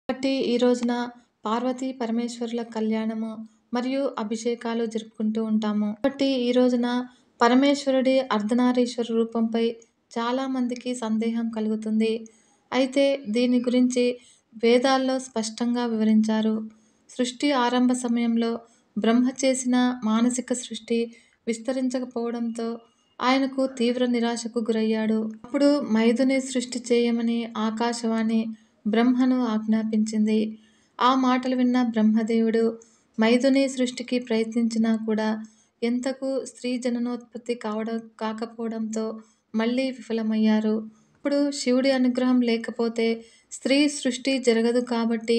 కాబట్టి ఈ రోజున పార్వతీ పరమేశ్వరుల కళ్యాణము మరియు అభిషేకాలు జరుపుకుంటూ ఉంటాము. కాబట్టి ఈ రోజున పరమేశ్వరుడి అర్ధనారీశ్వర రూపంపై చాలా మందికి సందేహం కలుగుతుంది. అయితే దీని గురించి వేదాల్లో స్పష్టంగా వివరించారు. సృష్టి ఆరంభ సమయంలో బ్రహ్మ చేసిన మానసిక సృష్టి విస్తరించకపోవడంతో ఆయనకు తీవ్ర నిరాశకు గురయ్యాడు. అప్పుడు మైథుని సృష్టి చేయమని ఆకాశవాణి బ్రహ్మను ఆజ్ఞాపించింది. ఆ మాటలు విన్న బ్రహ్మదేవుడు మైథుని సృష్టికి ప్రయత్నించినా కూడా ఎంతకు స్త్రీ జననోత్పత్తి కాకపోవడంతో మళ్ళీ విఫలమయ్యారు. ఇప్పుడు శివుడి అనుగ్రహం లేకపోతే స్త్రీ సృష్టి జరగదు కాబట్టి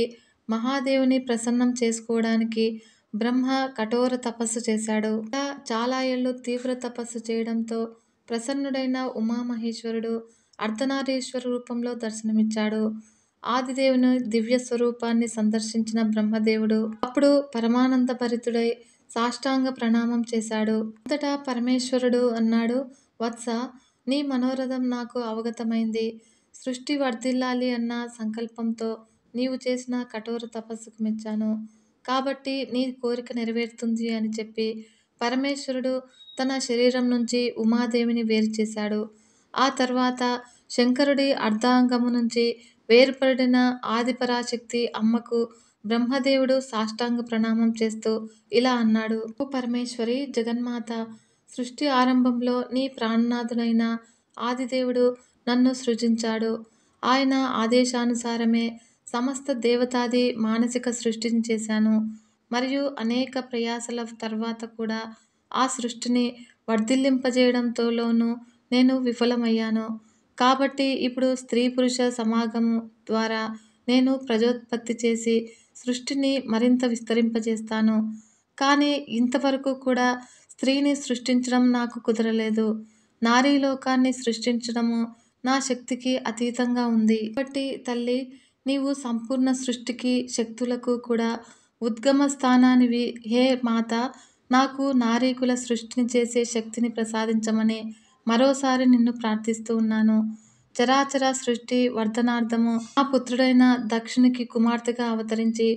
మహాదేవుని ప్రసన్నం చేసుకోవడానికి బ్రహ్మ కఠోర తపస్సు చేశాడు. ఇలా చాలా ఏళ్ళు తీవ్ర తపస్సు చేయడంతో ప్రసన్నుడైన ఉమామహేశ్వరుడు అర్ధనారీశ్వర రూపంలో దర్శనమిచ్చాడు. ఆదిదేవుని దివ్య స్వరూపాన్ని సందర్శించిన బ్రహ్మదేవుడు అప్పుడు పరమానంద భరితుడై సాష్టాంగ ప్రణామం చేశాడు. అంతటా పరమేశ్వరుడు అన్నాడు, వత్స, నీ మనోరథం నాకు అవగతమైంది. సృష్టి వర్ధిల్లాలి అన్న సంకల్పంతో నీవు చేసిన కఠోర తపస్సుకు మెచ్చాను. కాబట్టి నీ కోరిక నెరవేరుతుంది అని చెప్పి పరమేశ్వరుడు తన శరీరం నుంచి ఉమాదేవిని వేరు చేశాడు. ఆ తర్వాత శంకరుడి అర్ధాంగము నుంచి వేరుపడిన ఆదిపరాశక్తి అమ్మకు బ్రహ్మదేవుడు సాష్టాంగ ప్రణామం చేస్తూ ఇలా అన్నాడు, ఓ పరమేశ్వరి జగన్మాత, సృష్టి ఆరంభంలో నీ ప్రాణనాథుడైన ఆదిదేవుడు నన్ను సృజించాడు. ఆయన ఆదేశానుసారమే సమస్త దేవతాది మానసిక సృష్టిని చేశాను. మరియు అనేక ప్రయాసల తర్వాత కూడా ఆ సృష్టిని వర్ధిల్లింపజేయడంతోలోనూ నేను విఫలమయ్యాను. కాబట్టి ఇప్పుడు స్త్రీ పురుష సమాగము ద్వారా నేను ప్రజోత్పత్తి చేసి సృష్టిని మరింత విస్తరింపజేస్తాను. కానీ ఇంతవరకు కూడా స్త్రీని సృష్టించడం నాకు కుదరలేదు. నారీలోకాన్ని సృష్టించడము నా శక్తికి అతీతంగా ఉంది. కాబట్టి తల్లి, నీవు సంపూర్ణ సృష్టికి శక్తులకు కూడా ఉద్గమ స్థానానివి. హే మాత, నాకు నారీకుల సృష్టిని చేసే శక్తిని ప్రసాదించమని మరోసారి నిన్ను ప్రార్థిస్తూ ఉన్నాను. చరాచర సృష్టి వర్ధనార్థము నా పుత్రుడైన దక్షునికి కుమార్తెగా అవతరించి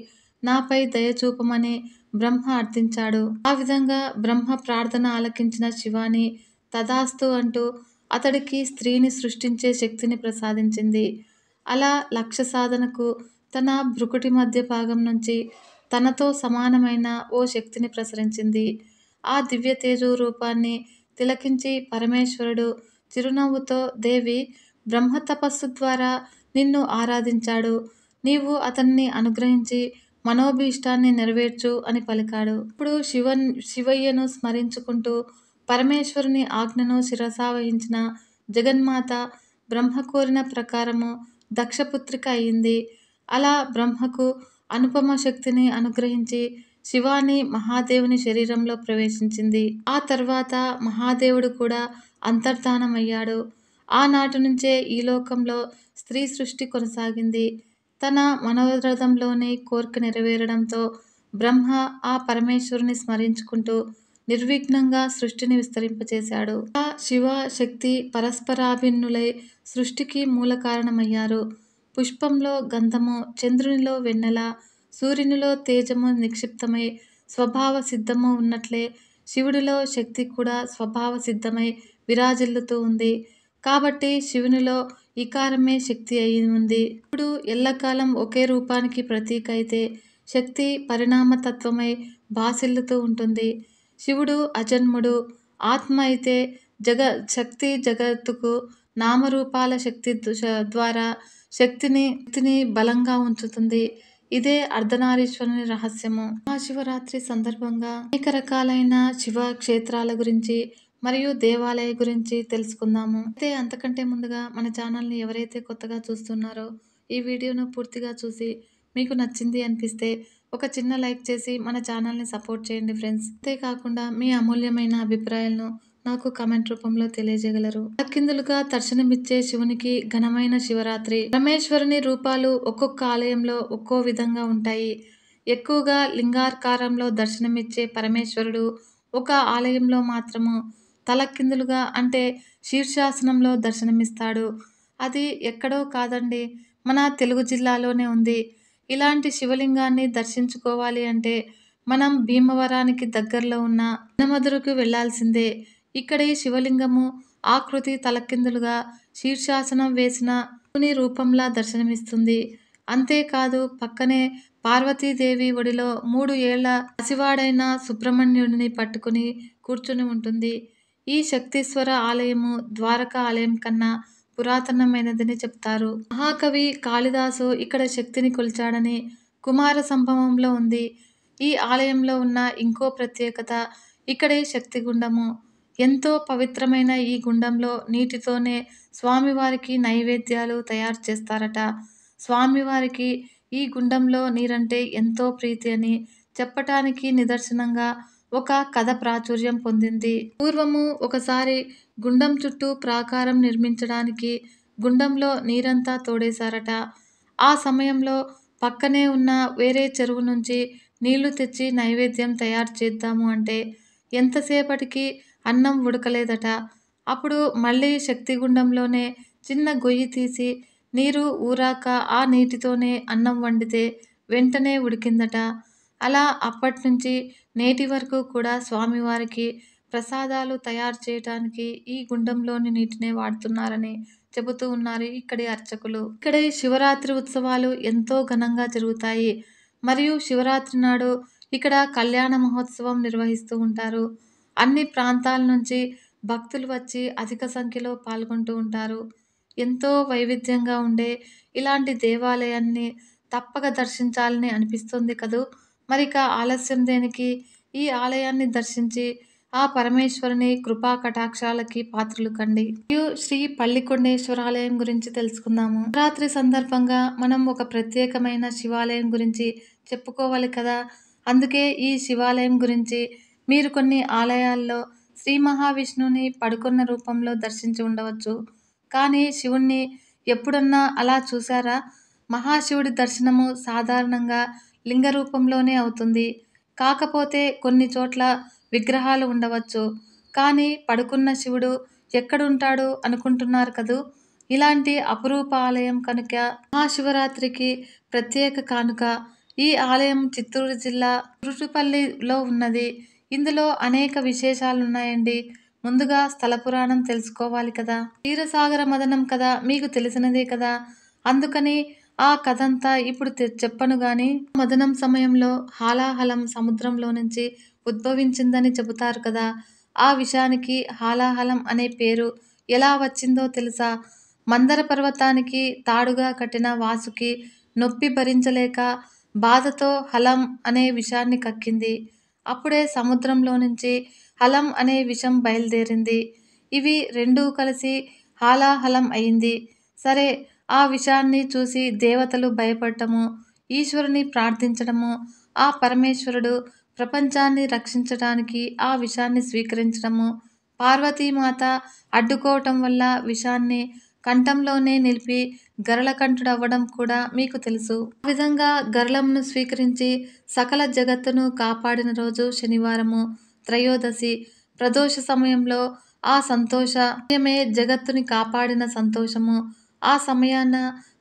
నాపై దయ చూపమని బ్రహ్మ అర్థించాడు. ఆ విధంగా బ్రహ్మ ప్రార్థన ఆలకించిన శివాని తథాస్తు అంటూ అతడికి స్త్రీని సృష్టించే శక్తిని ప్రసాదించింది. అలా లక్ష్య సాధనకు తన భృకుటి మధ్య భాగం నుంచి తనతో సమానమైన ఓ శక్తిని ప్రసరించింది. ఆ దివ్య తేజో రూపాన్ని తిలకించి పరమేశ్వరుడు చిరునవ్వుతో, దేవి, బ్రహ్మ తపస్సు ద్వారా నిన్ను ఆరాధించాడు. నీవు అతన్ని అనుగ్రహించి మనోభీష్టాన్ని నెరవేర్చు అని పలికాడు. ఇప్పుడు శివయ్యను స్మరించుకుంటూ పరమేశ్వరుని ఆజ్ఞను శిరసావహించిన జగన్మాత బ్రహ్మ కోరిన ప్రకారము దక్షపుత్రిక అయింది. అలా బ్రహ్మకు అనుపమ శక్తిని అనుగ్రహించి శివాని మహాదేవుని శరీరంలో ప్రవేశించింది. ఆ తర్వాత మహాదేవుడు కూడా అంతర్ధానమయ్యాడు. ఆనాటి నుంచే ఈ లోకంలో స్త్రీ సృష్టి కొనసాగింది. తన మనోరథంలోని కోరిక నెరవేరడంతో బ్రహ్మ ఆ పరమేశ్వరుని స్మరించుకుంటూ నిర్విఘ్నంగా సృష్టిని విస్తరింపచేశాడు. ఆ శివ శక్తి పరస్పరాభిన్నులై సృష్టికి మూల కారణమయ్యారు. పుష్పంలో గంధము, చంద్రునిలో వెన్నెల, సూర్యునిలో తేజము నిక్షిప్తమై స్వభావ సిద్ధము ఉన్నట్లే శివుడిలో శక్తి కూడా స్వభావ సిద్ధమై విరాజిల్లుతూ ఉంది. కాబట్టి శివునిలో ఈకారమే శక్తి అయి ఉంది. ఇప్పుడు ఎల్లకాలం ఒకే రూపానికి ప్రతీక అయితే శక్తి పరిణామతత్వమై భాసిల్లుతూ ఉంటుంది. శివుడు అజన్ముడు, ఆత్మ అయితే శక్తి జగత్తుకు నామరూపాల శక్తి ద్వారా శక్తిని బలంగా ఉంచుతుంది. ఇదే అర్ధనారీశ్వరుని రహస్యము. మహాశివరాత్రి సందర్భంగా అనేక రకాలైన శివ క్షేత్రాల గురించి మరియు దేవాలయ గురించి తెలుసుకుందాము. అయితే అంతకంటే ముందుగా మన ఛానల్ని ఎవరైతే కొత్తగా చూస్తున్నారో ఈ వీడియోను పూర్తిగా చూసి మీకు నచ్చింది అనిపిస్తే ఒక చిన్న లైక్ చేసి మన ఛానల్ని సపోర్ట్ చేయండి ఫ్రెండ్స్. అంతేకాకుండా మీ అమూల్యమైన అభిప్రాయాలను నాకు కమెంట్ రూపంలో తెలియజేయగలరు. తక్కిందులుగా దర్శనమిచ్చే శివునికి ఘనమైన శివరాత్రి. పరమేశ్వరుని రూపాలు ఒక్కొక్క ఆలయంలో ఒక్కో విధంగా ఉంటాయి. ఎక్కువగా లింగాకారంలో దర్శనమిచ్చే పరమేశ్వరుడు ఒక ఆలయంలో మాత్రము తలకిందులుగా అంటే శీర్షాసనంలో దర్శనమిస్తాడు. అది ఎక్కడో కాదండి, మన తెలుగు జిల్లాలోనే ఉంది. ఇలాంటి శివలింగాన్ని దర్శించుకోవాలి అంటే మనం భీమవరానికి దగ్గరలో ఉన్న యనమదురకు వెళ్ళాల్సిందే. ఇక్కడ ఈ శివలింగము ఆకృతి తలకిందులుగా శీర్షాసనం వేసిన శివుని రూపంలా దర్శనమిస్తుంది. అంతేకాదు పక్కనే పార్వతీదేవి ఒడిలో 3 ఏళ్ల పసివాడైన సుబ్రహ్మణ్యుడిని పట్టుకుని కూర్చుని ఉంటుంది. ఈ శక్తీశ్వర ఆలయము ద్వారకా ఆలయం కన్నా పురాతనమైనదని చెప్తారు. మహాకవి కాళిదాసు ఇక్కడ శక్తిని కొలిచాడని కుమార సంభవంలో ఉంది. ఈ ఆలయంలో ఉన్న ఇంకో ప్రత్యేకత ఇక్కడి శక్తి గుండము. ఎంతో పవిత్రమైన ఈ గుండంలో నీటితోనే స్వామివారికి నైవేద్యాలు తయారు చేస్తారట. స్వామివారికి ఈ గుండంలో నీరంటే ఎంతో ప్రీతి అని చెప్పటానికి నిదర్శనంగా ఒక కథ ప్రాచుర్యం పొందింది. పూర్వము ఒకసారి గుండం చుట్టూ ప్రాకారం నిర్మించడానికి గుండంలో నీరంతా తోడేశారట. ఆ సమయంలో పక్కనే ఉన్న వేరే చెరువు నుంచి నీళ్లు తెచ్చి నైవేద్యం తయారు చేద్దాము అంటే ఎంతసేపటికి అన్నం ఉడకలేదట. అప్పుడు మళ్ళీ శక్తిగుండంలోనే చిన్న గొయ్యి తీసి నీరు ఊరాక ఆ నీటితోనే అన్నం వండితే వెంటనే ఉడికిందట. అలా అప్పట్నుంచి నేటి వరకు కూడా స్వామివారికి ప్రసాదాలు తయారు చేయటానికి ఈ గుండంలోని నీటినే వాడుతున్నారని చెబుతూ ఉన్నారు ఇక్కడి అర్చకులు. ఇక్కడి శివరాత్రి ఉత్సవాలు ఎంతో ఘనంగా జరుగుతాయి. మరియు శివరాత్రి నాడు ఇక్కడ కళ్యాణ మహోత్సవం నిర్వహిస్తూ ఉంటారు. అన్ని ప్రాంతాల నుంచి భక్తులు వచ్చి అధిక సంఖ్యలో పాల్గొంటూ ఉంటారు. ఎంతో వైవిధ్యంగా ఉండే ఇలాంటి దేవాలయాన్ని తప్పక దర్శించాలని అనిపిస్తుంది కదూ. మరిక ఆలస్యం దేనికి? ఈ ఆలయాన్ని దర్శించి ఆ పరమేశ్వరుని కృపా కటాక్షాలకి పాత్రలు కండి. మరియు శ్రీ పల్లికొండేశ్వరాలయం గురించి తెలుసుకుందాము. శివరాత్రి సందర్భంగా మనం ఒక ప్రత్యేకమైన శివాలయం గురించి చెప్పుకోవాలి కదా. అందుకే ఈ శివాలయం గురించి మీరు కొన్ని ఆలయాల్లో శ్రీ మహావిష్ణువుని పడుకున్న రూపంలో దర్శించి ఉండవచ్చు. కానీ శివుణ్ణి ఎప్పుడన్నా అలా చూశారా? మహాశివుడి దర్శనము సాధారణంగా లింగ రూపంలోనే అవుతుంది. కాకపోతే కొన్ని చోట్ల విగ్రహాలు ఉండవచ్చు. కానీ పడుకున్న శివుడు ఎక్కడుంటాడు అనుకుంటున్నారు కదూ. ఇలాంటి అపురూప ఆలయం కనుక మహాశివరాత్రికి ప్రత్యేక కానుక. ఈ ఆలయం చిత్తూరు జిల్లా సురుటుపల్లిలో ఉన్నది. ఇందులో అనేక విశేషాలున్నాయండి. ముందుగా స్థల పురాణం తెలుసుకోవాలి కదా. క్షీరసాగర మథనం కథ మీకు తెలిసినదే కదా. అందుకని ఆ కథంతా ఇప్పుడు చెప్పను గాని, మథనం సమయంలో హాలాహలం సముద్రంలో నుంచి ఉద్భవించిందని చెబుతారు కదా. ఆ విషయానికి హాలాహలం అనే పేరు ఎలా వచ్చిందో తెలుసా? మందర పర్వతానికి తాడుగా కట్టిన వాసుకి నొప్పి భరించలేక బాధతో హలం అనే విషాన్ని కక్కింది. అప్పుడే సముద్రంలో నుంచి హలం అనే విషం బయలుదేరింది. ఇవి రెండూ కలిసి హాలాహలం అయింది. సరే, ఆ విషాన్ని చూసి దేవతలు భయపడటము, ఈశ్వరుని ప్రార్థించడము, ఆ పరమేశ్వరుడు ప్రపంచాన్ని రక్షించటానికి ఆ విషాన్ని స్వీకరించడము, పార్వతీమాత అడ్డుకోవటం వల్ల విషాన్ని కంఠంలోనే నిలిపి గరళకంఠుడవ్వడం కూడా మీకు తెలుసు. ఆ విధంగా గరళమును స్వీకరించి సకల జగత్తును కాపాడిన రోజు శనివారము త్రయోదశి. ప్రదోష సమయంలో ఆ సమయమే జగత్తుని కాపాడిన సంతోషము. ఆ సమయాన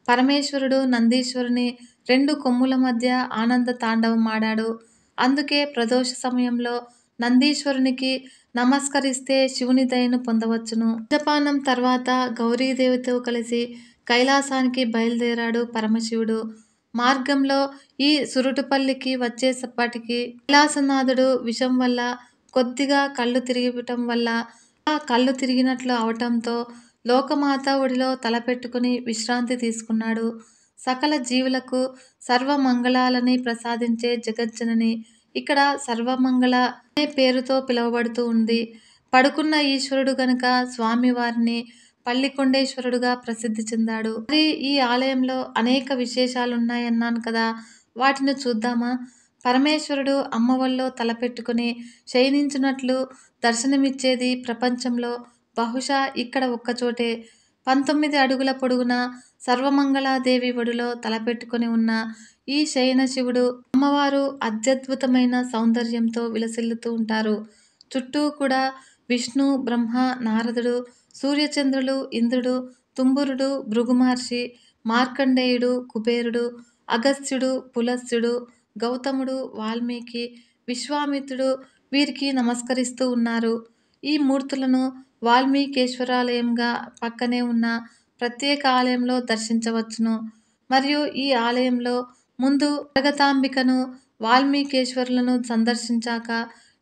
పరమేశ్వరుడు నందీశ్వరుని 2 కొమ్ముల మధ్య ఆనంద తాండవం ఆడాడు. అందుకే ప్రదోష సమయంలో నందీశ్వరునికి నమస్కరిస్తే శివుని దయను పొందవచ్చును. జపానం తర్వాత గౌరీదేవితో కలిసి కైలాసానికి బయలుదేరాడు పరమశివుడు. మార్గంలో ఈ సురుటుపల్లికి వచ్చేసప్పటికి కైలాసనాథుడు విషం వల్ల కొద్దిగా కళ్ళు తిరగటం వల్ల ఆ కళ్ళు తిరిగినట్లు అవటంతో లోకమాత ఒడిలో తలపెట్టుకుని విశ్రాంతి తీసుకున్నాడు. సకల జీవులకు సర్వమంగళాలని ప్రసాదించే జగజ్జనని ఇక్కడ సర్వమంగళ అనే పేరుతో పిలువబడుతూ ఉంది. పడుకున్న ఈశ్వరుడు గనుక స్వామివారిని పల్లికొండేశ్వరుడుగా ప్రసిద్ధి చెందాడు. మరి ఈ ఆలయంలో అనేక విశేషాలున్నాయన్నాను కదా, వాటిని చూద్దామా? పరమేశ్వరుడు అమ్మఒళ్ళో తలపెట్టుకుని శయనించినట్లు దర్శనమిచ్చేది ప్రపంచంలో బహుశా ఇక్కడ ఒక్కచోటే. 19 అడుగుల పొడుగున సర్వమంగళాదేవి ఒడిలో తలపెట్టుకుని ఉన్న ఈ శయన శివుడు, అమ్మవారు అత్యద్భుతమైన సౌందర్యంతో విలసిల్లుతూ ఉంటారు. చుట్టూ కూడా విష్ణు, బ్రహ్మ, నారదుడు, సూర్యచంద్రులు, ఇంద్రుడు, తుంబురుడు, భృగు మహర్షి, మార్కండేయుడు, కుబేరుడు, అగస్త్యుడు, పులస్త్యుడు, గౌతముడు, వాల్మీకి, విశ్వామిత్రుడు వీరికి నమస్కరిస్తూ ఉన్నారు. ఈ మూర్తులను వాల్మీకేశ్వరాలయంగా పక్కనే ఉన్న ప్రత్యేక ఆలయంలో దర్శించవచ్చును. మరియు ఈ ఆలయంలో ముందు జగదాంబికను, వాల్మీకేశ్వరులను సందర్శించాక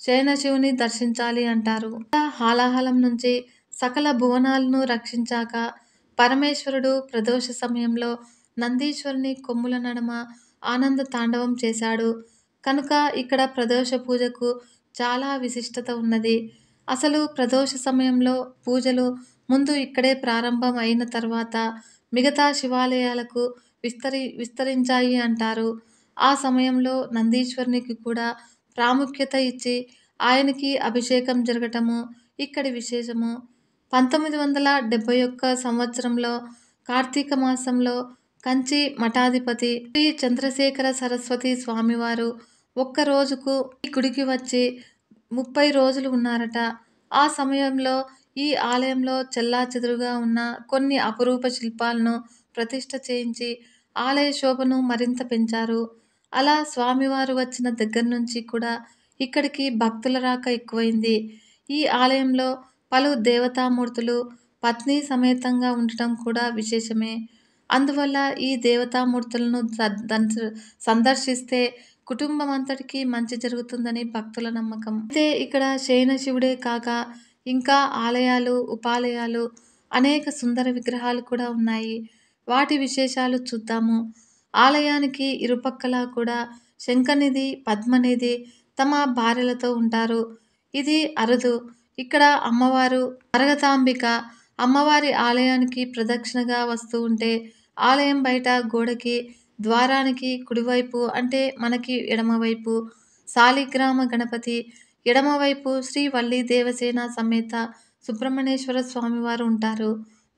శయనశివుని దర్శించాలి అంటారు. హాలాహలం నుంచి సకల భువనాలను రక్షించాక పరమేశ్వరుడు ప్రదోష సమయంలో నందీశ్వరుని కొమ్ముల నడుమ ఆనంద తాండవం చేశాడు. కనుక ఇక్కడ ప్రదోష పూజకు చాలా విశిష్టత ఉన్నది. అసలు ప్రదోష సమయంలో పూజలు ముందు ఇక్కడే ప్రారంభం అయిన తర్వాత మిగతా శివాలయాలకు విస్తరించాయి అంటారు. ఆ సమయంలో నందీశ్వరునికి కూడా ప్రాముఖ్యత ఇచ్చి ఆయనకి అభిషేకం జరగటము ఇక్కడి విశేషము. 1971 సంవత్సరంలో కార్తీక మాసంలో కంచి మఠాధిపతి శ్రీ చంద్రశేఖర సరస్వతి స్వామివారు ఒక్క రోజుకు ఈ గుడికి వచ్చి 30 రోజులు ఉన్నారట. ఆ సమయంలో ఈ ఆలయంలో చెల్లాచెదురుగా ఉన్న కొన్ని అపురూప శిల్పాలను ప్రతిష్ఠ చేయించి ఆలయ శోభను మరింత పెంచారు. అలా స్వామివారు వచ్చిన దగ్గర నుంచి కూడా ఇక్కడికి భక్తుల రాక ఎక్కువైంది. ఈ ఆలయంలో పలు దేవతామూర్తులు పత్ని సమేతంగా ఉండటం కూడా విశేషమే. అందువల్ల ఈ దేవతామూర్తులను సందర్శిస్తే కుటుంబం అంతటికి మంచి జరుగుతుందని భక్తుల నమ్మకం. అయితే ఇక్కడ శయనశివుడే కాక ఇంకా ఆలయాలు, ఉపాలయాలు, అనేక సుందర విగ్రహాలు కూడా ఉన్నాయి. వాటి విశేషాలు చూద్దాము. ఆలయానికి ఇరుపక్కలా కూడా శంఖనిధి, పద్మనిధి తమ భార్యలతో ఉంటారు. ఇది అరుదు. ఇక్కడ అమ్మవారు మరగతాంబిక అమ్మవారి ఆలయానికి ప్రదక్షిణగా వస్తూ ఉంటే ఆలయం బయట గోడకి ద్వారానికి కుడివైపు అంటే మనకి ఎడమవైపు శాలిగ్రామ గణపతి, ఎడమవైపు శ్రీ వల్లి దేవసేన సమేత సుబ్రహ్మణ్యేశ్వర స్వామివారు ఉంటారు.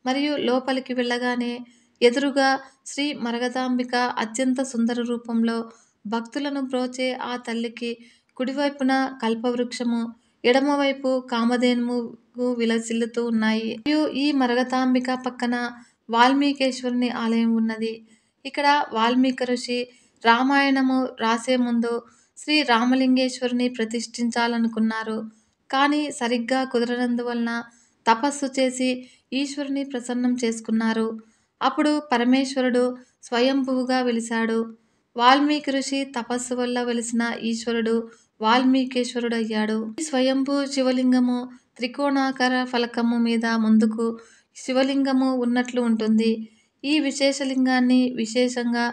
మరియు లోపలికి వెళ్ళగానే ఎదురుగా శ్రీ మరగతాంబిక అత్యంత సుందర రూపంలో భక్తులను బ్రోచే ఆ తల్లికి కుడివైపున కల్పవృక్షము, ఎడమవైపు కామధేనువు విలసిల్లుతూ ఉన్నాయి. మరియు ఈ మరగతాంబిక పక్కన వాల్మీకేశ్వరుని ఆలయం ఉన్నది. ఇక్కడ వాల్మీకి ఋషి రామాయణము రాసే ముందు శ్రీ రామలింగేశ్వరుని ప్రతిష్ఠించాలనుకున్నారు. కానీ సరిగ్గా కుదరనందువలన తపస్సు చేసి ఈశ్వరుని ప్రసన్నం చేసుకున్నారు. అప్పుడు పరమేశ్వరుడు స్వయంభువుగా వెలిశాడు. వాల్మీకి ఋషి తపస్సు వల్ల వెలిసిన ఈశ్వరుడు వాల్మీకేశ్వరుడు అయ్యాడు. ఈ స్వయంభూ శివలింగము త్రికోణాకార ఫలకము మీద ముందుకు శివలింగము ఉన్నట్లు ఉంటుంది. ఈ విశేషలింగాన్ని విశేషంగా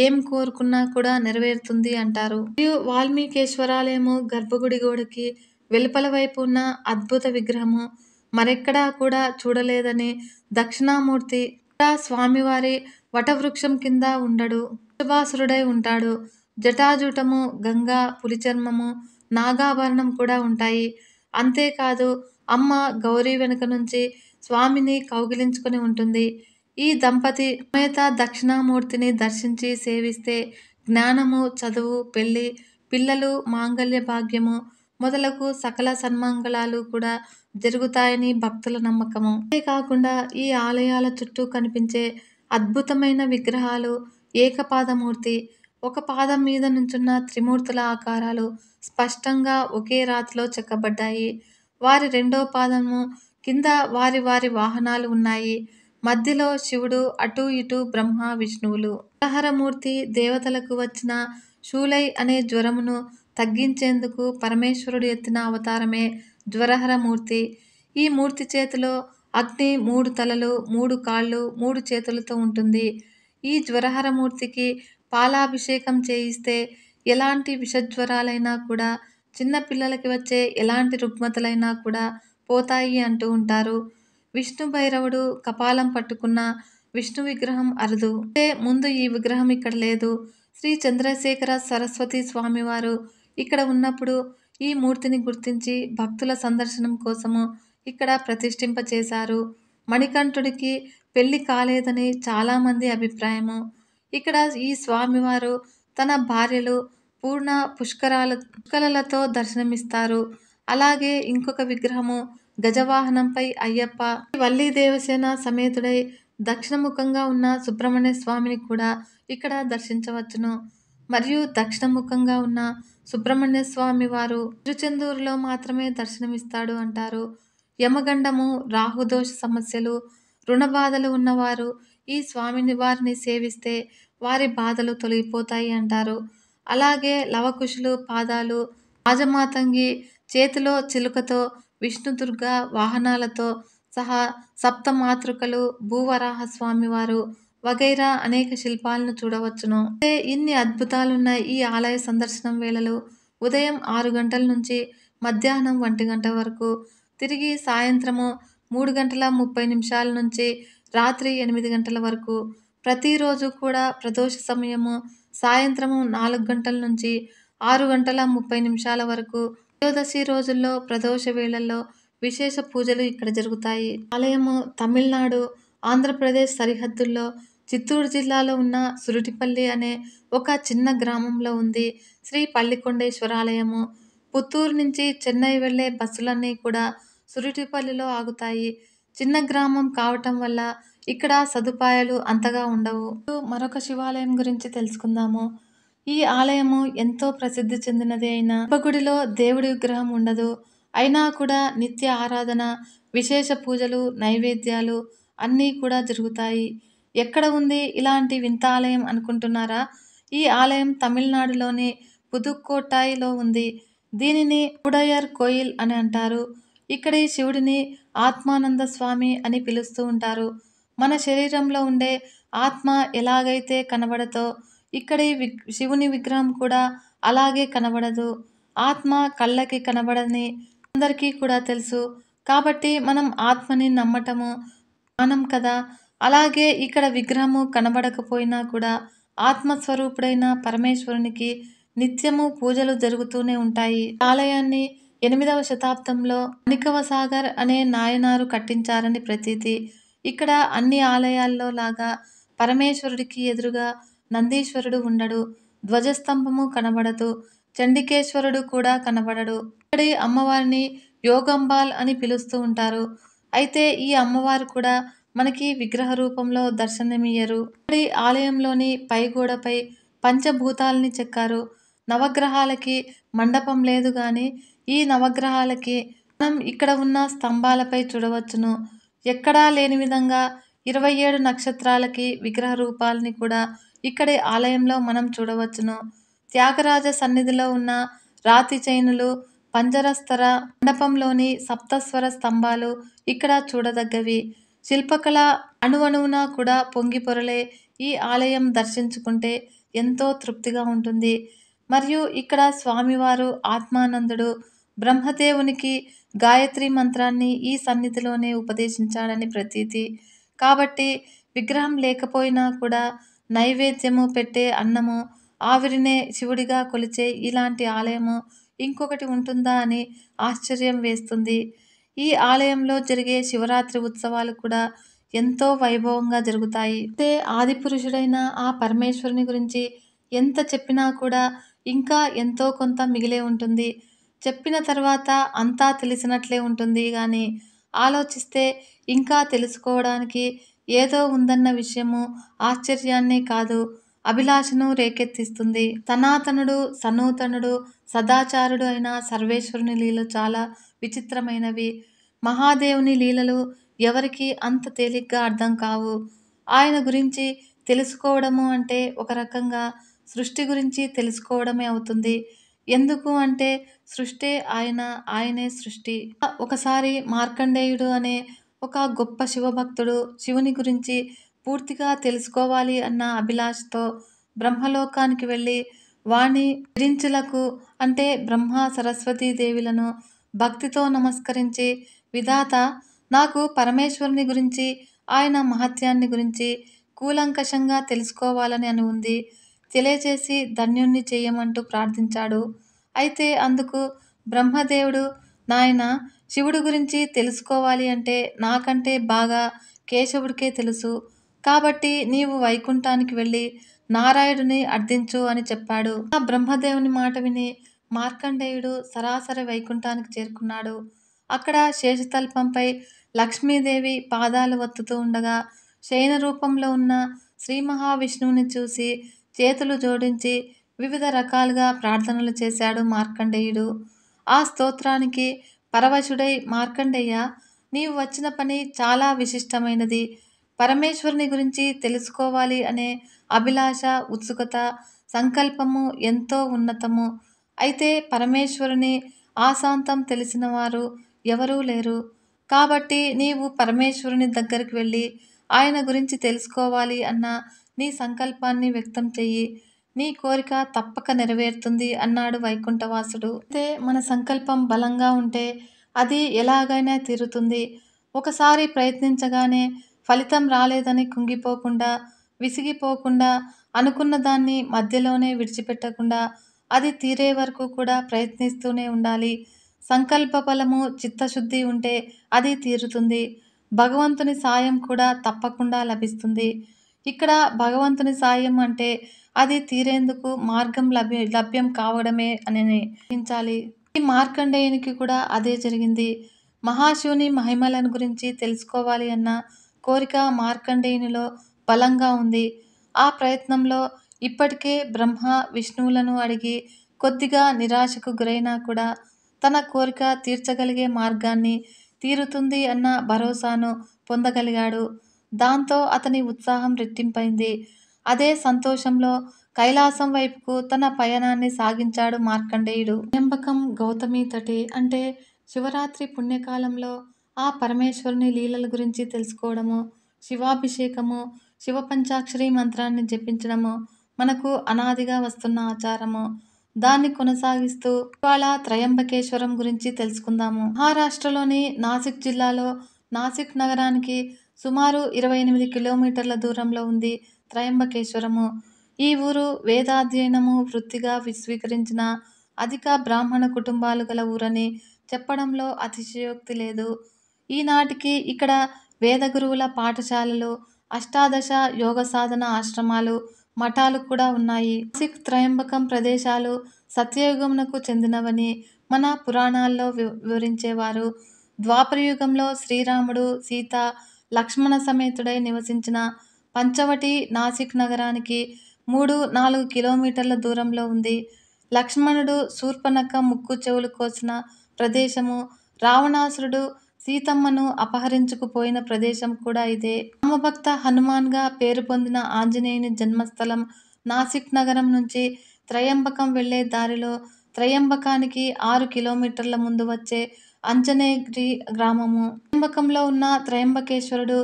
ఏం కోరుకున్నా కూడా నెరవేరుతుంది అంటారు. మరియు వాల్మీకేశ్వరాలయము గర్భగుడి గోడకి వెలుపల వైపు ఉన్న అద్భుత విగ్రహము మరెక్కడా కూడా చూడలేదని దక్షిణామూర్తి. ఇక్కడ స్వామివారి వటవృక్షం కింద ఉండడు, వృషభాసురుడై ఉంటాడు. జటాజూటము, గంగా, పులిచర్మము, నాగాభరణం కూడా ఉంటాయి. అంతేకాదు అమ్మ గౌరీ వెనుక నుంచి స్వామిని కౌగిలించుకొని ఉంటుంది. ఈ దంపతి సమేత దక్షిణామూర్తిని దర్శించి సేవిస్తే జ్ఞానము, చదువు, పెళ్లి, పిల్లలు, మాంగళ్య భాగ్యము మొదలగు సకల సన్మంగళాలు కూడా జరుగుతాయని భక్తుల నమ్మకము. అంతేకాకుండా ఈ ఆలయాల చుట్టూ కనిపించే అద్భుతమైన విగ్రహాలు ఏకపాదమూర్తి, ఒక పాదం మీద నుంచున్న త్రిమూర్తుల ఆకారాలు స్పష్టంగా ఒకే రాతిలో చెక్కబడ్డాయి. వారి రెండో పాదము కింద వారి వారి వాహనాలు ఉన్నాయి. మధ్యలో శివుడు, అటూ ఇటూ బ్రహ్మ, విష్ణువులు. జ్వరహరమూర్తి దేవతలకు వచ్చిన శూలై అనే జ్వరమును తగ్గించేందుకు పరమేశ్వరుడు ఎత్తిన అవతారమే జ్వరహరమూర్తి. ఈ మూర్తి చేతిలో అగ్ని 3 తలలు, 3 కాళ్ళు, 3 చేతులతో ఉంటుంది. ఈ జ్వరహరమూర్తికి పాలాభిషేకం చేయిస్తే ఎలాంటి విషజ్వరాలైనా కూడా, చిన్న పిల్లలకి వచ్చే ఎలాంటి రుగ్మతలైనా కూడా పోతాయి అంటూ ఉంటారు. విష్ణు భైరవుడు కపాలం పట్టుకున్న విష్ణు విగ్రహం అరుదు. అంటే ముందు ఈ విగ్రహం ఇక్కడ లేదు. శ్రీ చంద్రశేఖర సరస్వతి స్వామివారు ఇక్కడ ఉన్నప్పుడు ఈ మూర్తిని గుర్తించి భక్తుల సందర్శనం కోసము ఇక్కడ ప్రతిష్ఠింప చేశారు. మణికంఠుడికి పెళ్లి కాలేదని చాలామంది అభిప్రాయము. ఇక్కడ ఈ స్వామివారు తన భార్యలు పూర్ణ పుష్కరాలతో దర్శనమిస్తారు. అలాగే ఇంకొక విగ్రహము గజవాహనంపై అయ్యప్ప, వల్లి దేవసేన సమేతుడై దక్షిణముఖంగా ఉన్న సుబ్రహ్మణ్య స్వామిని కూడా ఇక్కడ దర్శించవచ్చును. మరియు దక్షిణముఖంగా ఉన్న సుబ్రహ్మణ్య స్వామి వారు తిరుచెందూరులో మాత్రమే దర్శనమిస్తాడు అంటారు. యమగండము, రాహుదోష సమస్యలు, రుణబాధలు ఉన్నవారు ఈ స్వామిని వారిని సేవిస్తే వారి బాధలు తొలగిపోతాయి అంటారు. అలాగే లవకుశులు పాదాలు, రాజమాతంగి చేతిలో చిలుకతో, విష్ణుదుర్గ వాహనాలతో సహా సప్త మాతృకలు, భూవరాహ స్వామివారు వగైరా అనేక శిల్పాలను చూడవచ్చును. అయితే ఇన్ని అద్భుతాలున్న ఈ ఆలయ సందర్శనం వేళలు ఉదయం 6 గంటల నుంచి మధ్యాహ్నం 1 గంట వరకు, తిరిగి సాయంత్రము 3:30 నుంచి రాత్రి 8 గంటల వరకు. ప్రతిరోజు కూడా ప్రదోష సమయము సాయంత్రము 4 గంటల నుంచి 6:30 వరకు. త్రయోదశి రోజుల్లో ప్రదోష వేళల్లో విశేష పూజలు ఇక్కడ జరుగుతాయి. ఆలయము తమిళనాడు, ఆంధ్రప్రదేశ్ సరిహద్దుల్లో చిత్తూరు జిల్లాలో ఉన్న సురుటిపల్లి అనే ఒక చిన్న గ్రామంలో ఉంది. శ్రీ పల్లికొండేశ్వరాలయము. పుత్తూరు నుంచి చెన్నై వెళ్లే బస్సులన్నీ కూడా సురుటిపల్లిలో ఆగుతాయి. చిన్న గ్రామం కావటం వల్ల ఇక్కడ సదుపాయాలు అంతగా ఉండవు. మరొక శివాలయం గురించి తెలుసుకుందాము. ఈ ఆలయము ఎంతో ప్రసిద్ధి చెందినది అయినా గర్భగుడిలో దేవుడి విగ్రహం ఉండదు. అయినా కూడా నిత్య ఆరాధన, విశేష పూజలు, నైవేద్యాలు అన్నీ కూడా జరుగుతాయి. ఎక్కడ ఉంది ఇలాంటి వింత ఆలయం అనుకుంటున్నారా? ఈ ఆలయం తమిళనాడులోని పుదుక్కోట్టాయిలో ఉంది. దీనిని ఉడయర్ కోయిల్ అని అంటారు. ఇక్కడి శివుడిని ఆత్మానంద స్వామి అని పిలుస్తూ ఉంటారు. మన శరీరంలో ఉండే ఆత్మ ఎలాగైతే కనబడదో ఇక్కడి శివుని విగ్రహం కూడా అలాగే కనబడదు. ఆత్మ కళ్ళకి కనబడని అందరికీ కూడా తెలుసు. కాబట్టి మనం ఆత్మని నమ్మటము మానం కదా. అలాగే ఇక్కడ విగ్రహము కనబడకపోయినా కూడా ఆత్మస్వరూపుడైన పరమేశ్వరునికి నిత్యము పూజలు జరుగుతూనే ఉంటాయి. ఆలయాన్ని 8వ శతాబ్దంలో మాణికవ సాగర్ అనే నాయనారు కట్టించారని ప్రతీతి. ఇక్కడ అన్ని ఆలయాల్లో లాగా పరమేశ్వరుడికి ఎదురుగా నందీశ్వరుడు ఉండడు. ధ్వజస్తంభము కనబడదు. చండికేశ్వరుడు కూడా కనబడడు. ఇక్కడి అమ్మవారిని యోగంబాల్ అని పిలుస్తూ ఉంటారు. అయితే ఈ అమ్మవారు కూడా మనకి విగ్రహ రూపంలో దర్శనమియ్యరు. ఇక్కడి ఆలయంలోని పైగోడపై పంచభూతాలని చెక్కారు. నవగ్రహాలకి మండపం లేదు గాని ఈ నవగ్రహాలకి మనం ఇక్కడ ఉన్న స్తంభాలపై చూడవచ్చును. ఎక్కడా లేని విధంగా 27 నక్షత్రాలకి విగ్రహ రూపాలని కూడా ఇక్కడి ఆలయంలో మనం చూడవచ్చును. త్యాగరాజ సన్నిధిలో ఉన్న రాతి చైనులు, పంజరస్తర మండపంలోని సప్తస్వర స్తంభాలు ఇక్కడ చూడదగ్గవి. శిల్పకళ అణువణువున కూడా పొంగి పొరలే ఈ ఆలయం దర్శించుకుంటే ఎంతో తృప్తిగా ఉంటుంది. మరియు ఇక్కడ స్వామివారు ఆత్మానందుడు బ్రహ్మదేవునికి గాయత్రి మంత్రాన్ని ఈ సన్నిధిలోనే ఉపదేశించాడని ప్రతీతి. కాబట్టి విగ్రహం లేకపోయినా కూడా నైవేద్యము పెట్టే అన్నము, ఆవిరినే శివుడిగా కొలిచే ఇలాంటి ఆలయము ఇంకొకటి ఉంటుందా అని ఆశ్చర్యం వేస్తుంది. ఈ ఆలయంలో జరిగే శివరాత్రి ఉత్సవాలు కూడా ఎంతో వైభవంగా జరుగుతాయి. అయితే ఆదిపురుషుడైన ఆ పరమేశ్వరుని గురించి ఎంత చెప్పినా కూడా ఇంకా ఎంతో కొంత మిగిలే ఉంటుంది. చెప్పిన తర్వాత అంతా తెలిసినట్లే ఉంటుంది గాని ఆలోచిస్తే ఇంకా తెలుసుకోవడానికి ఏదో ఉందన్న విషయము ఆశ్చర్యాన్నే కాదు అభిలాషను రేకెత్తిస్తుంది. సనాతనుడు, సనూతనుడు, సదాచారుడు అయిన సర్వేశ్వరుని లీలలు చాలా విచిత్రమైనవి. మహాదేవుని లీలలు ఎవరికి అంత తేలిగ్గా అర్థం కావు. ఆయన గురించి తెలుసుకోవడము అంటే ఒక రకంగా సృష్టి గురించి తెలుసుకోవడమే అవుతుంది. ఎందుకు అంటే సృష్టే ఆయన, ఆయనే సృష్టి. ఒకసారి మార్కండేయుడు అనే ఒక గొప్ప శివభక్తుడు శివుని గురించి పూర్తిగా తెలుసుకోవాలి అన్న అభిలాషతో బ్రహ్మలోకానికి వెళ్ళి వాణి విరించులకు అంటే బ్రహ్మ సరస్వతీ దేవిలను భక్తితో నమస్కరించి, విధాత నాకు పరమేశ్వరుని గురించి, ఆయన మహత్యాన్ని గురించి కూలంకషంగా తెలుసుకోవాలని అని ఉంది. తెలియచేసి ధన్యుణ్ణి చేయమంటూ ప్రార్థించాడు. అయితే అందుకు బ్రహ్మదేవుడు, నాయనా శివుడి గురించి తెలుసుకోవాలి అంటే నాకంటే బాగా కేశవుడికే తెలుసు. కాబట్టి నీవు వైకుంఠానికి వెళ్ళి నారాయణుని అర్థించు అని చెప్పాడు. ఆ బ్రహ్మదేవుని మాట విని మార్కండేయుడు సరాసరి వైకుంఠానికి చేరుకున్నాడు. అక్కడ శేషతల్పంపై లక్ష్మీదేవి పాదాలు వత్తుతూ ఉండగా శయన రూపంలో ఉన్న శ్రీ మహావిష్ణువుని చూసి చేతులు జోడించి వివిధ రకాలుగా ప్రార్థనలు చేశాడు మార్కండేయుడు. ఆ స్తోత్రానికి పరవశుడై మార్కండేయ, నీవు వచ్చిన పని చాలా విశిష్టమైనది. పరమేశ్వరుని గురించి తెలుసుకోవాలి అనే అభిలాష, ఉత్సుకత, సంకల్పము ఎంతో ఉన్నతము. అయితే పరమేశ్వరుని ఆసాంతం తెలిసిన వారు ఎవరూ లేరు. కాబట్టి నీవు పరమేశ్వరుని దగ్గరికి వెళ్ళి ఆయన గురించి తెలుసుకోవాలి అన్న నీ సంకల్పాన్ని వ్యక్తం చెయ్యి. నీ కోరిక తప్పక నెరవేరుతుంది అన్నాడు వైకుంఠవాసుడు. అయితే మన సంకల్పం బలంగా ఉంటే అది ఎలాగైనా తీరుతుంది. ఒకసారి ప్రయత్నించగానే ఫలితం రాలేదని కుంగిపోకుండా, విసిగిపోకుండా, అనుకున్న దాన్ని మధ్యలోనే విడిచిపెట్టకుండా అది తీరే వరకు కూడా ప్రయత్నిస్తూనే ఉండాలి. సంకల్ప బలము, చిత్తశుద్ధి ఉంటే అది తీరుతుంది. భగవంతుని సాయం కూడా తప్పకుండా లభిస్తుంది. ఇక్కడ భగవంతుని సాయం అంటే అది తీరేందుకు మార్గం లభ్యం కావడమే అని గ్రహించాలి. ఈ మార్కండేయునికి కూడా అదే జరిగింది. మహాశివుని మహిమలను గురించి తెలుసుకోవాలి అన్న కోరిక మార్కండేయునిలో బలంగా ఉంది. ఆ ప్రయత్నంలో ఇప్పటికే బ్రహ్మ, విష్ణువులను అడిగి కొద్దిగా నిరాశకు గురైనా కూడా తన కోరిక తీర్చగలిగే మార్గాన్ని, తీరుతుంది అన్న భరోసాను పొందగలిగాడు. దాంతో అతని ఉత్సాహం రెట్టింపైంది. అదే సంతోషంలో కైలాసం వైపుకు తన పయనాన్ని సాగించాడు మార్కండేయుడు. త్రయంబకం గౌతమి తటి అంటే శివరాత్రి పుణ్యకాలంలో ఆ పరమేశ్వరుని లీలల గురించి తెలుసుకోవడము, శివాభిషేకము, శివ పంచాక్షరి మంత్రాన్ని జపించడము మనకు అనాదిగా వస్తున్న ఆచారము. దాన్ని కొనసాగిస్తూ ఇవాళ త్రయంబకేశ్వరం గురించి తెలుసుకుందాము. మహారాష్ట్రలోని నాసిక్ జిల్లాలో నాసిక్ నగరానికి సుమారు 28 కిలోమీటర్ల దూరంలో ఉంది త్రయంబకేశ్వరము. ఈ ఊరు వేదాధ్యయనము వృత్తిగా స్వీకరించిన అధిక బ్రాహ్మణ కుటుంబాలు గల ఊరని చెప్పడంలో అతిశయోక్తి లేదు. ఈనాటికి ఇక్కడ వేద గురువుల పాఠశాలలు, అష్టాదశ యోగ సాధన ఆశ్రమాలు, మఠాలు కూడా ఉన్నాయి. నాసిక్, త్రయంబకం ప్రదేశాలు సత్యయుగమునకు చెందినవని మన పురాణాల్లో వివరించేవారు. ద్వాపరయుగంలో శ్రీరాముడు, సీత, లక్ష్మణ సమేతుడై నివసించిన పంచవటి నాసిక్ నగరానికి 3-4 కిలోమీటర్ల దూరంలో ఉంది. లక్ష్మణుడు శూర్పణఖ ముక్కు చెవులు కోసిన ప్రదేశము, రావణాసురుడు సీతమ్మను అపహరించుకుపోయిన ప్రదేశం కూడా ఇదే. రామభక్త హనుమాన్గా పేరు పొందిన ఆంజనేయుని జన్మస్థలం నాసిక్ నగరం నుంచి త్రయంబకం వెళ్లే దారిలో త్రయంబకానికి 6 కిలోమీటర్ల ముందు వచ్చే అంజనేగిరి గ్రామము. త్రయంబకంలో ఉన్న త్రయంబకేశ్వరుడు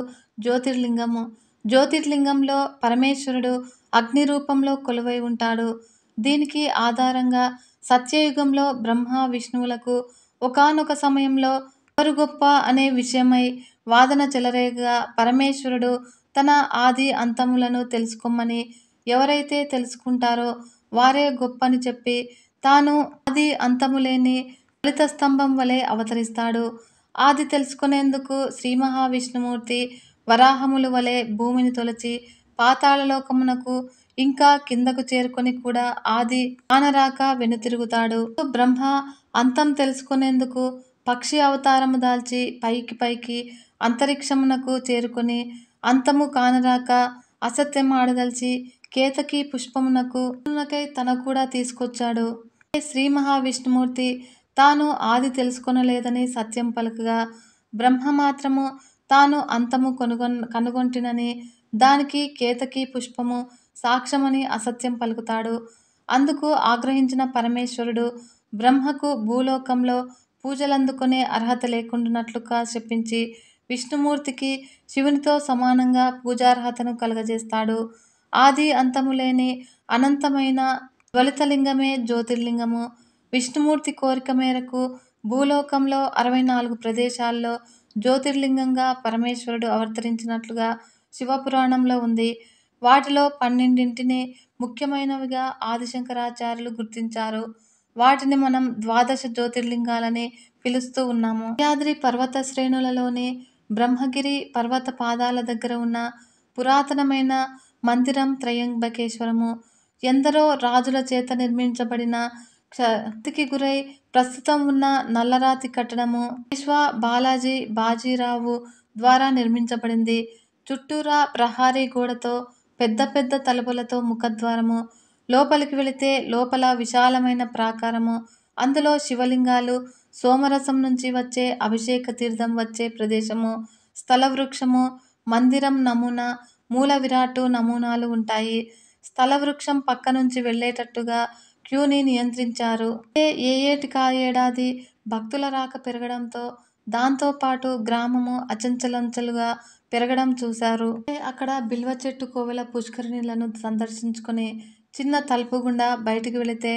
జ్యోతిర్లింగము. జ్యోతిర్లింగంలో పరమేశ్వరుడు అగ్ని రూపంలో కొలువై ఉంటాడు. దీనికి ఆధారంగా సత్యయుగంలో బ్రహ్మ, విష్ణువులకు ఒకానొక సమయంలో ఎవరు గొప్ప అనే విషయమై వాదన చెలరేగగా పరమేశ్వరుడు తన ఆది అంతములను తెలుసుకోమని, ఎవరైతే తెలుసుకుంటారో వారే గొప్పని చెప్పి తాను ఆది అంతములేని లలిత స్తంభం వలె అవతరిస్తాడు. ఆది తెలుసుకునేందుకు శ్రీ మహావిష్ణుమూర్తి వరాహములు వలె భూమిని తొలచి పాతాళలోకమునకు ఇంకా కిందకు చేరుకొని కూడా ఆది కానరాక వెనుతిరుగుతాడు. బ్రహ్మ అంతం తెలుసుకునేందుకు పక్షి అవతారము దాల్చి పైకి అంతరిక్షమునకు చేరుకొని అంతము కానరాక అసత్యమాడదలిచి కేతకి పుష్పమునకు తన కూడా తీసుకొచ్చాడు. శ్రీ మహావిష్ణుమూర్తి తాను ఆది తెలుసుకొనలేదని సత్యం పలుకగా, బ్రహ్మ మాత్రము తాను అంతము కనుగొంటినని, దానికి కేతకి పుష్పము సాక్ష్యమని అసత్యం పలుకుతాడు. అందుకు ఆగ్రహించిన పరమేశ్వరుడు బ్రహ్మకు భూలోకంలో పూజలందుకునే అర్హత లేకుండానట్లుగా చెప్పించి విష్ణుమూర్తికి శివునితో సమానంగా పూజార్హతను కలుగజేస్తాడు. ఆది అంతము లేని అనంతమైన జ్వలితలింగమే జ్యోతిర్లింగము. విష్ణుమూర్తి కోరిక మేరకు భూలోకంలో 64 ప్రదేశాల్లో జ్యోతిర్లింగంగా పరమేశ్వరుడు అవతరించినట్లుగా శివపురాణంలో ఉంది. వాటిలో 12 ముఖ్యమైనవిగా ఆదిశంకరాచార్యులు గుర్తించారు. వాటిని మనం ద్వాదశ జ్యోతిర్లింగాలని పిలుస్తూ ఉన్నాము. సహ్యాద్రి పర్వత శ్రేణులలోని బ్రహ్మగిరి పర్వత పాదాల దగ్గర ఉన్న పురాతనమైన మందిరం త్రయంబకేశ్వరము. ఎందరో రాజుల చేత నిర్మించబడిన క్షతికి గురై ప్రస్తుతం ఉన్న నల్లరాతి కట్టడము పేష్వా బాజీరావు ద్వారా నిర్మించబడింది. చుట్టూరా ప్రహారీ గోడతో పెద్ద పెద్ద తలుపులతో ముఖద్వారము, లోపలికి వెళితే లోపల విశాలమైన ప్రాకారము, అందులో శివలింగాలు, సోమరసం నుంచి వచ్చే అభిషేక తీర్థం వచ్చే ప్రదేశము, స్థల వృక్షము, మందిరం నమూనా, మూల విరాట్టు నమూనాలు ఉంటాయి. స్థల వృక్షం పక్క నుంచి వెళ్ళేటట్టుగా క్యూని నియంత్రించారు. ఏ ఏటికా ఏడాది భక్తుల రాక పెరగడంతో దాంతో పాటు గ్రామము అచంచలంచలుగా పెరగడం చూశారు. అక్కడ బిల్వ చెట్టు కోవెల పుష్కరిణులను సందర్శించుకుని చిన్న తలుపు గుండా బయటికి వెళితే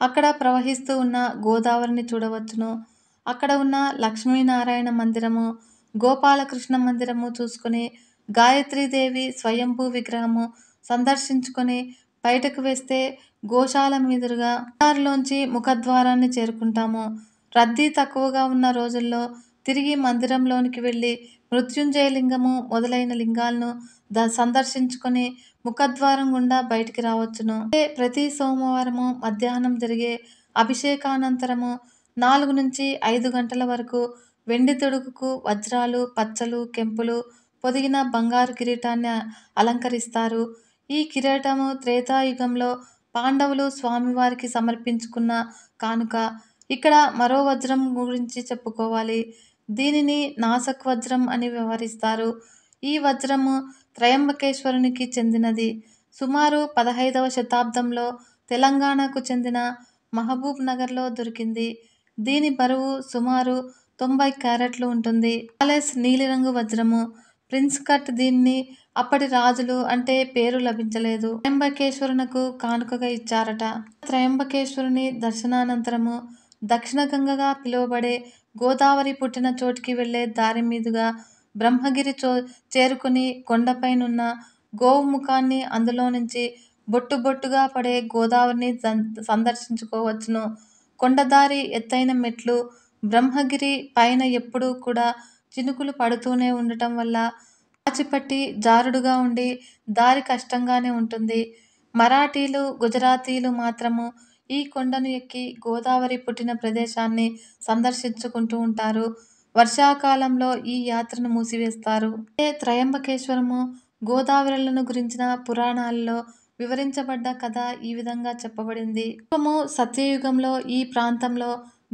అక్కడ ప్రవహిస్తూ ఉన్న గోదావరిని చూడవచ్చును. అక్కడ ఉన్న లక్ష్మీనారాయణ మందిరము, గోపాలకృష్ణ మందిరము చూసుకుని గాయత్రీదేవి స్వయంభూ విగ్రహము సందర్శించుకొని బయటకు వేస్తే గోశాల మీదుగా దారిలోంచి ముఖద్వారాన్ని చేరుకుంటాము. రద్దీ తక్కువగా ఉన్న రోజుల్లో తిరిగి మందిరంలోనికి వెళ్ళి మృత్యుంజయ లింగము మొదలైన లింగాలను సందర్శించుకొని ముఖద్వారం గుండా బయటికి రావచ్చును. ప్రతి సోమవారము మధ్యాహ్నం జరిగే అభిషేకానంతరము 4 నుంచి 5 గంటల వరకు వెండి తొడుగుకు వజ్రాలు, పచ్చలు, కెంపులు పొదిగిన బంగారు కిరీటాన్ని అలంకరిస్తారు. ఈ కిరీటము త్రేతాయుగంలో పాండవులు స్వామివారికి సమర్పించుకున్న కానుక. ఇక్కడ మరో వజ్రం గురించి చెప్పుకోవాలి. దీనిని నాసక్ వజ్రం అని వ్యవహరిస్తారు. ఈ వజ్రము త్రయంబకేశ్వరునికి చెందినది. సుమారు 15వ శతాబ్దంలో తెలంగాణకు చెందిన మహబూబ్ నగర్లో దొరికింది. దీని బరువు సుమారు 90 క్యారెట్లు ఉంటుంది. పాలెస్ నీలిరంగు వజ్రము, ప్రిన్స్ కట్. దీన్ని అప్పటి రాజులు అంటే పేరు లభించలేదు, త్రయంబకేశ్వరునకు కానుకగా ఇచ్చారట. త్రయంబకేశ్వరుని దర్శనానంతరము దక్షిణ గంగగా పిలువబడే గోదావరి పుట్టిన చోటికి వెళ్లే దారి మీదుగా బ్రహ్మగిరి చేరుకుని కొండపైనున్న గోవు ముఖాన్ని, అందులో నుంచి బొట్టు బొట్టుగా పడే గోదావరిని సందర్శించుకోవచ్చును. కొండదారి ఎత్తైన మెట్లు. బ్రహ్మగిరి పైన ఎప్పుడూ కూడా చినుకులు పడుతూనే ఉండటం వల్ల పాచిపట్టి జారుడుగా ఉండి దారి కష్టంగానే ఉంటుంది. మరాఠీలు, గుజరాతీలు మాత్రము ఈ కొండను ఎక్కి గోదావరి పుట్టిన ప్రదేశాన్ని సందర్శించుకుంటూ ఉంటారు. వర్షాకాలంలో ఈ యాత్రను మూసివేస్తారు. త్రయంబకేశ్వరము, గోదావరులను గురించిన పురాణాలలో వివరించబడ్డ కథ ఈ విధంగా చెప్పబడింది. పూర్వము సత్యయుగంలో ఈ ప్రాంతంలో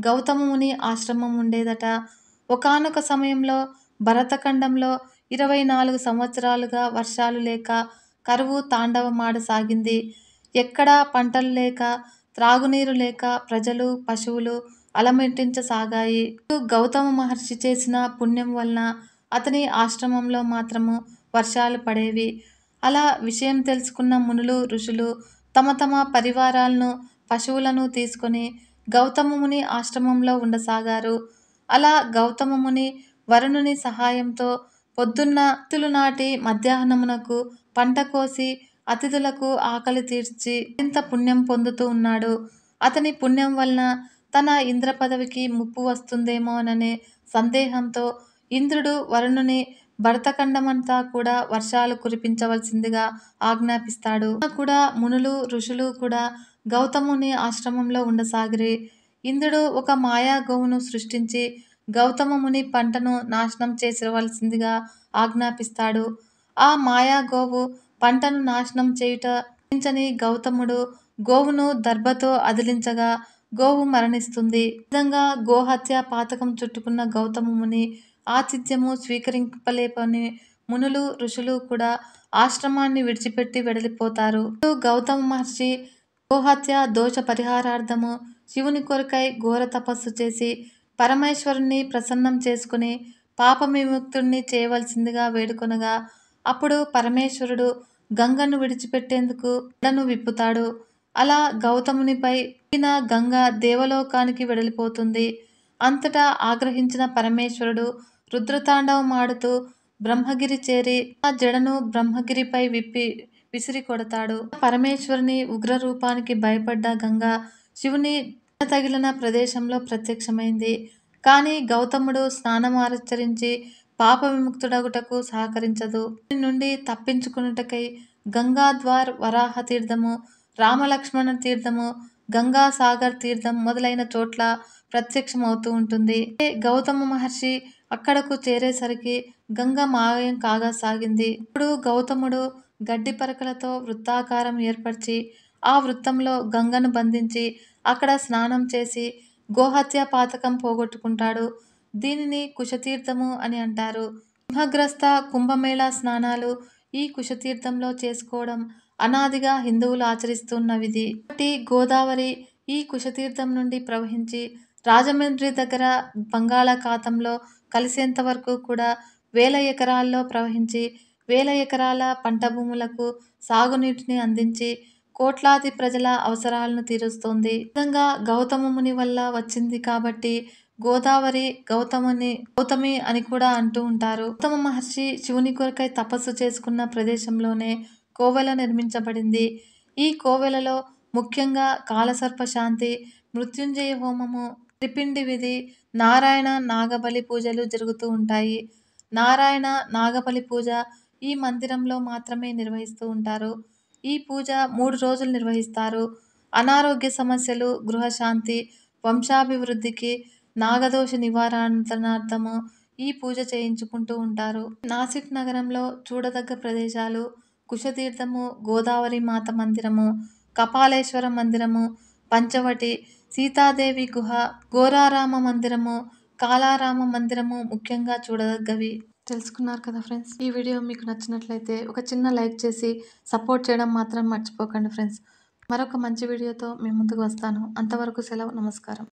గౌతమ ముని ఆశ్రమం ఉండేదట. ఒకానొక సమయంలో భరతఖండంలో 24 సంవత్సరాలుగా వర్షాలు లేక కరువు తాండవమాడసాగింది. ఎక్కడా పంటలు లేక, త్రాగునీరు లేక ప్రజలు, పశువులు అలమటించసాగాయి. గౌతమ మహర్షి చేసిన పుణ్యం వలన అతని ఆశ్రమంలో మాత్రము వర్షాలు పడేవి. అలా విషయం తెలుసుకున్న మునులు, ఋషులు తమ తమ పరివారాలను, పశువులను తీసుకొని గౌతమ ముని ఆశ్రమంలో ఉండసాగారు. అలా గౌతమ ముని వరుణుని సహాయంతో పొద్దున్న అతిథులు నాటి మధ్యాహ్నమునకు పంట కోసి అతిథులకు ఆకలి తీర్చి మరింత పుణ్యం పొందుతూ ఉన్నాడు. అతని పుణ్యం వలన తన ఇంద్ర పదవికి ముప్పు వస్తుందేమోననే సందేహంతో ఇంద్రుడు వరుణుని భరతఖండమంతా కూడా వర్షాలు కురిపించవలసిందిగా ఆజ్ఞాపిస్తాడు. కూడా మునులు, ఋషులు కూడా గౌతముని ఆశ్రమంలో ఉండసాగిరి. ఇంద్రుడు ఒక మాయా గోవును సృష్టించి గౌతమ ముని పంటను నాశనం చేసవలసిందిగా ఆజ్ఞాపిస్తాడు. ఆ మాయా గోవు పంటను నాశనం చేయుట ని గౌతముడు గోవును దర్భతో అదిలించగా గోవు మరణిస్తుంది. ఈ విధంగా గోహత్య పాతకం చుట్టుకున్న గౌతమ ముని ఆతిథ్యము స్వీకరింపలేపని మునులు, ఋషులు కూడా ఆశ్రమాన్ని విడిచిపెట్టి వెడలిపోతారు. గౌతమ మహర్షి గోహత్య దోష పరిహారార్థము శివుని కొరకై ఘోర తపస్సు చేసి పరమేశ్వరుణ్ణి ప్రసన్నం చేసుకుని పాప విముక్తుణ్ణి చేయవలసిందిగా వేడుకొనగా అప్పుడు పరమేశ్వరుడు గంగను విడిచిపెట్టేందుకు మెడను విప్పుతాడు. అలా గౌతమునిపై గంగ దేవలోకానికి వెడలిపోతుంది. అంతటా ఆగ్రహించిన పరమేశ్వరుడు రుద్రతాండవమాడుతూ బ్రహ్మగిరి చేరి ఆ జడను బ్రహ్మగిరిపై విసిరి కొడతాడు. పరమేశ్వరుని ఉగ్రరూపానికి భయపడ్డ గంగ శివుని తగిలిన ప్రదేశంలో ప్రత్యక్షమైంది. కానీ గౌతముడు స్నానమాచరించి పాప విముక్తుడగుటకు సహకరించదు. దీని నుండి తప్పించుకున్నటకై గంగాద్వార్, వరాహ తీర్థము, రామలక్ష్మణ తీర్థము, గంగాసాగర్ తీర్థం మొదలైన చోట్ల ప్రత్యక్షమవుతూ ఉంటుంది. గౌతమ మహర్షి అక్కడకు చేరేసరికి గంగ మాయం కాగసాగింది. ఇప్పుడు గౌతముడు గడ్డి పరకలతో వృత్తాకారం ఏర్పరిచి ఆ వృత్తంలో గంగను బంధించి అక్కడ స్నానం చేసి గోహత్య పాతకం పోగొట్టుకుంటాడు. దీనిని కుశతీర్థము అని అంటారు. సింహగ్రస్త కుంభమేళా స్నానాలు ఈ కుశతీర్థంలో చేసుకోవడం అనాదిగా హిందువులు ఆచరిస్తున్న విధి. కాబట్టి గోదావరి ఈ కుశతీర్థం నుండి ప్రవహించి రాజమండ్రి దగ్గర బంగాళాఖాతంలో కలిసేంత వరకు కూడా వేల ఎకరాల్లో ప్రవహించి వేల ఎకరాల పంట భూములకు సాగునీటిని అందించి కోట్లాది ప్రజల అవసరాలను తీరుస్తోంది. ఈ విధంగా గౌతమ ముని వల్ల వచ్చింది కాబట్టి గోదావరి గౌతమి అని కూడా అంటూ ఉంటారు. గౌతమ మహర్షి శివుని కొరకై తపస్సు చేసుకున్న ప్రదేశంలోనే కోవెల నిర్మించబడింది. ఈ కోవెలలో ముఖ్యంగా కాలసర్ప శాంతి, మృత్యుంజయ హోమము, త్రిపిండి విధి, నారాయణ నాగబలి పూజలు జరుగుతూ ఉంటాయి. నారాయణ నాగబలి పూజ ఈ మందిరంలో మాత్రమే నిర్వహిస్తూ ఉంటారు. ఈ పూజ 3 రోజులు నిర్వహిస్తారు. అనారోగ్య సమస్యలు, గృహశాంతి, వంశాభివృద్ధికి, నాగదోష నివారణార్థము ఈ పూజ చేయించుకుంటూ ఉంటారు. నాసిక్ నగరంలో చూడదగ్గ ప్రదేశాలు కుశతీర్థము, గోదావరి మాత మందిరము, కపాలేశ్వర మందిరము, పంచవటి, సీతాదేవి గుహ, గోరారామ మందిరము, కాలారామ మందిరము ముఖ్యంగా చూడదగ్గవి. తెలుసుకున్నారు కదా ఫ్రెండ్స్. ఈ వీడియో మీకు నచ్చినట్లయితే ఒక చిన్న లైక్ చేసి సపోర్ట్ చేయడం మాత్రం మర్చిపోకండి ఫ్రెండ్స్. మరొక మంచి వీడియోతో మీ ముందుకు వస్తాను. అంతవరకు సెలవు. నమస్కారం.